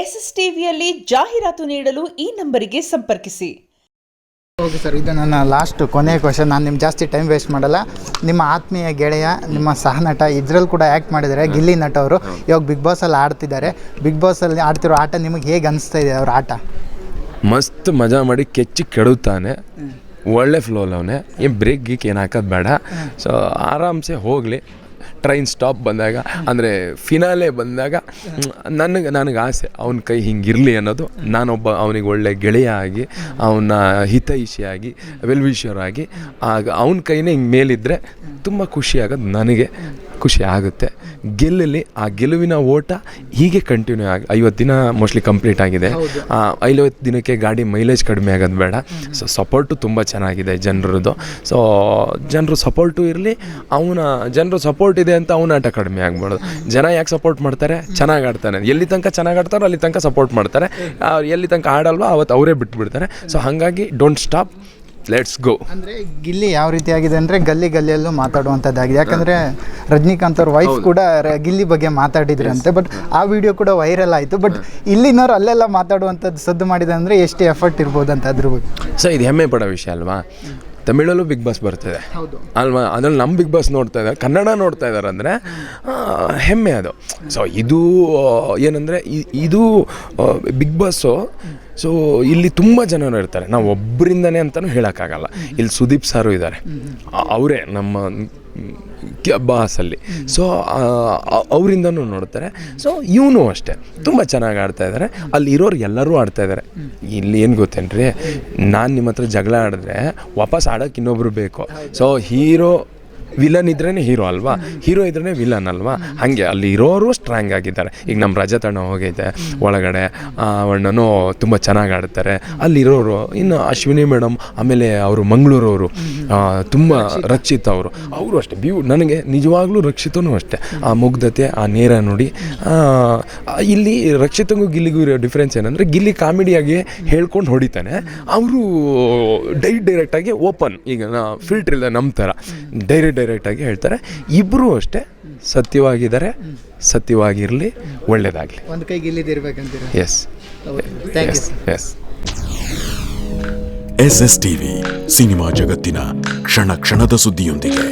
SSTVಯಲ್ಲಿ ಜಾಹೀರಾತು ನೀಡಲು ಈ ನಂಬರಿಗೆ ಸಂಪರ್ಕಿಸಿ. ಓಕೆ ಸರ್, ಇದು ನನ್ನ ಲಾಸ್ಟ್ ಕೊನೆಯ ಕ್ವಶನ್. ನಾನು ನಿಮ್ಮ ಜಾಸ್ತಿ ಟೈಮ್ ವೇಸ್ಟ್ ಮಾಡಲ್ಲ. ನಿಮ್ಮ ಆತ್ಮೀಯ ಗೆಳೆಯ, ನಿಮ್ಮ ಸಹನಟ, ಇದರಲ್ಲಿ ಕೂಡ ಆ್ಯಕ್ಟ್ ಮಾಡಿದ್ದಾರೆ ಗಿಲ್ಲಿ ನಟ ಅವರು. ಇವಾಗ ಬಿಗ್ ಬಾಸಲ್ಲಿ ಆಡ್ತಿದ್ದಾರೆ. ಬಿಗ್ ಬಾಸಲ್ಲಿ ಆಡ್ತಿರೋ ಆಟ ನಿಮಗೆ ಹೇಗೆ ಅನಿಸ್ತಾ ಇದೆ? ಅವ್ರ ಆಟ ಮಸ್ತ್ ಮಜಾ ಮಾಡಿ ಕೆಚ್ಚಿ ಕೆಡುತ್ತಾನೆ. ಒಳ್ಳೆ ಫ್ಲೋಲ್ ಅವನೇ. ಏನು ಬ್ರೇಕ್ ಗೀಕ್ ಏನು ಹಾಕೋದು ಬೇಡ. ಸೊ ಆರಾಮ್ಸೆ ಹೋಗಲಿ. ಟ್ರೈನ್ ಸ್ಟಾಪ್ ಬಂದಾಗ ಅಂದರೆ ಫಿನಾಲೆ ಬಂದಾಗ ನನಗೆ ಆಸೆ ಅವನ ಕೈ ಹಿಂಗಿರಲಿ ಅನ್ನೋದು. ನಾನೊಬ್ಬ ಅವನಿಗೆ ಒಳ್ಳೆ ಗೆಳೆಯ ಆಗಿ, ಅವನ ಹಿತೈಷಿಯಾಗಿ, ವೆಲ್ವಿಷರ್ ಆಗಿ ಆಗ ಅವನ ಕೈನೇ ಹಿಂಗೆ ಮೇಲಿದ್ದರೆ ತುಂಬ ಖುಷಿ ಆಗೋದು, ನನಗೆ ಖುಷಿ ಆಗುತ್ತೆ. ಗೆಲ್ಲಲಿ, ಆ ಗೆಲುವಿನ ಓಟ ಹೀಗೆ ಕಂಟಿನ್ಯೂ ಆಗಿ 50 ದಿನ ಮೋಸ್ಟ್ಲಿ ಕಂಪ್ಲೀಟ್ ಆಗಿದೆ. 50 ದಿನಕ್ಕೆ ಗಾಡಿ ಮೈಲೇಜ್ ಕಡಿಮೆ ಆಗೋದು ಬೇಡ. ಸೊ ಸಪೋರ್ಟು ತುಂಬ ಚೆನ್ನಾಗಿದೆ ಜನರದ್ದು. ಸೊ ಜನರು ಸಪೋರ್ಟು ಇರಲಿ. ಜನರು ಸಪೋರ್ಟ್ ಇದೆ ಅಂತ ಅವನ ಆಟ ಕಡಿಮೆ ಆಗ್ಬಾರ್ದು. ಜನ ಯಾಕೆ ಸಪೋರ್ಟ್ ಮಾಡ್ತಾರೆ? ಚೆನ್ನಾಗಿ ಆಡ್ತಾನೆ. ಎಲ್ಲಿ ತನಕ ಚೆನ್ನಾಗಿ ಆಡ್ತಾರೋ ಅಲ್ಲಿ ತನಕ ಸಪೋರ್ಟ್ ಮಾಡ್ತಾರೆ. ಎಲ್ಲಿ ತನಕ ಆಡಲ್ವೋ ಅವತ್ತು ಅವರೇ ಬಿಟ್ಬಿಡ್ತಾರೆ. ಸೊ ಹಾಗಾಗಿ ಡೋಂಟ್ ಸ್ಟಾಪ್, ಲೆಟ್ಸ್ ಗೋ. ಅಂದರೆ ಗಿಲ್ಲಿ ಯಾವ ರೀತಿ ಆಗಿದೆ ಅಂದರೆ ಗಲ್ಲಿಯಲ್ಲೂ ಮಾತಾಡುವಂಥದ್ದಾಗಿದೆ. ಯಾಕಂದರೆ ರಜನಿಕಾಂತ್ ಅವ್ರ ವೈಫ್ ಕೂಡ ಗಿಲ್ಲಿ ಬಗ್ಗೆ ಮಾತಾಡಿದ್ರಂತೆ. ಬಟ್ ಆ ವಿಡಿಯೋ ಕೂಡ ವೈರಲ್ ಆಯಿತು. ಬಟ್ ಇಲ್ಲಿನವ್ರು ಅಲ್ಲೆಲ್ಲ ಮಾತಾಡುವಂಥದ್ದು ಸದ್ದು ಮಾಡಿದೆ ಅಂದರೆ ಎಷ್ಟು ಎಫರ್ಟ್ ಇರ್ಬೋದು ಅಂತ ಅದ್ರ ಬಗ್ಗೆ. ಸೊ ಇದು ಹೆಮ್ಮೆ ಪಡೋ ವಿಷಯ ಅಲ್ವಾ? ತಮಿಳಲ್ಲೂ ಬಿಗ್ ಬಾಸ್ ಬರ್ತಿದೆ ಅಲ್ವಾ? ಅದ್ರಲ್ಲಿ ನಮ್ಮ ಬಿಗ್ ಬಾಸ್ ನೋಡ್ತಾ ಇದ್ದಾರೆ, ಕನ್ನಡ ನೋಡ್ತಾ ಇದ್ದಾರೆ ಅಂದರೆ ಹೆಮ್ಮೆ ಅದು. ಸೊ ಇದು ಏನಂದರೆ ಇದು ಬಿಗ್ ಬಾಸು. ಸೊ ಇಲ್ಲಿ ತುಂಬ ಜನರು ಇರ್ತಾರೆ. ನಾವು ಒಬ್ಬರಿಂದನೇ ಅಂತಲೂ ಹೇಳೋಕ್ಕಾಗಲ್ಲ. ಇಲ್ಲಿ ಸುದೀಪ್ ಸಾರು ಇದ್ದಾರೆ, ಅವರೇ ನಮ್ಮ ಬಾಸಲ್ಲಿ. ಸೊ ಅವರಿಂದನೂ ನೋಡ್ತಾರೆ. ಸೊ ಇವನು ಅಷ್ಟೇ ತುಂಬ ಚೆನ್ನಾಗಿ ಆಡ್ತಾಯಿದ್ದಾರೆ. ಅಲ್ಲಿ ಇರೋರು ಎಲ್ಲರೂ ಆಡ್ತಾಯಿದ್ದಾರೆ. ಇಲ್ಲಿ ಏನು ಗೊತ್ತೇನ್ರಿ, ನಾನು ನಿಮ್ಮ ಹತ್ರ ಜಗಳ ಆಡಿದ್ರೆ ವಾಪಸ್ ಆಡೋಕ್ಕೆ ಇನ್ನೊಬ್ರು ಬೇಕು. ಸೊ ವಿಲನ್ ಇದ್ರೇ ಹೀರೋ ಅಲ್ವಾ, ಹೀರೋ ಇದ್ರೇ ವಿಲನ್ ಅಲ್ವಾ? ಹಾಗೆ ಅಲ್ಲಿ ಇರೋರು ಸ್ಟ್ರಾಂಗ್ ಆಗಿದ್ದಾರೆ. ಈಗ ನಮ್ಮ ರಜತಣ್ಣ ಹೋಗೈತೆ ಒಳಗಡೆ, ಅಣ್ಣನೂ ತುಂಬ ಚೆನ್ನಾಗಿ ಆಡ್ತಾರೆ ಅಲ್ಲಿರೋರು. ಇನ್ನು ಅಶ್ವಿನಿ ಮೇಡಮ್, ಆಮೇಲೆ ಅವರು ಮಂಗಳೂರವರು ತುಂಬ ರಕ್ಷಿತ್ ಅವರು ಅಷ್ಟೇ ನನಗೆ ನಿಜವಾಗ್ಲೂ ರಕ್ಷಿತನೂ ಅಷ್ಟೇ ಆ ಮುಗ್ಧತೆ, ಆ ನೇರ ನುಡಿ. ಇಲ್ಲಿ ರಕ್ಷಿತಂಗೂ ಗಿಲ್ಲಿಗೂ ಇರೋ ಡಿಫ್ರೆನ್ಸ್ ಏನಂದರೆ, ಗಿಲ್ಲಿ ಕಾಮಿಡಿಯಾಗಿ ಹೇಳ್ಕೊಂಡು ಹೊಡಿತಾನೆ, ಅವರು ಡೈರೆಕ್ಟಾಗಿ ಓಪನ್, ಈಗ ಫಿಲ್ಟ್ರ್ ಇಲ್ಲ ನಮ್ಮ ಥರ ಡೈರೆಕ್ಟಾಗಿ ಹೇಳ್ತಾರೆ. ಇಬ್ಬರೂ ಅಷ್ಟೇ ಸತ್ಯವಾಗಿದ್ದಾರೆ. ಸತ್ಯವಾಗಿರಲಿ, ಒಳ್ಳೆಯದಾಗಲಿ. ಒಂದು ಕೈ ಗಿಲ್ಲಿದಿರ್ಬೇಕಂತೀರ. Yes, yes. SSTV ಸಿನಿಮಾ ಜಗತ್ತಿನ ಕ್ಷಣ ಕ್ಷಣದ ಸುದ್ದಿಯೊಂದಿಗೆ.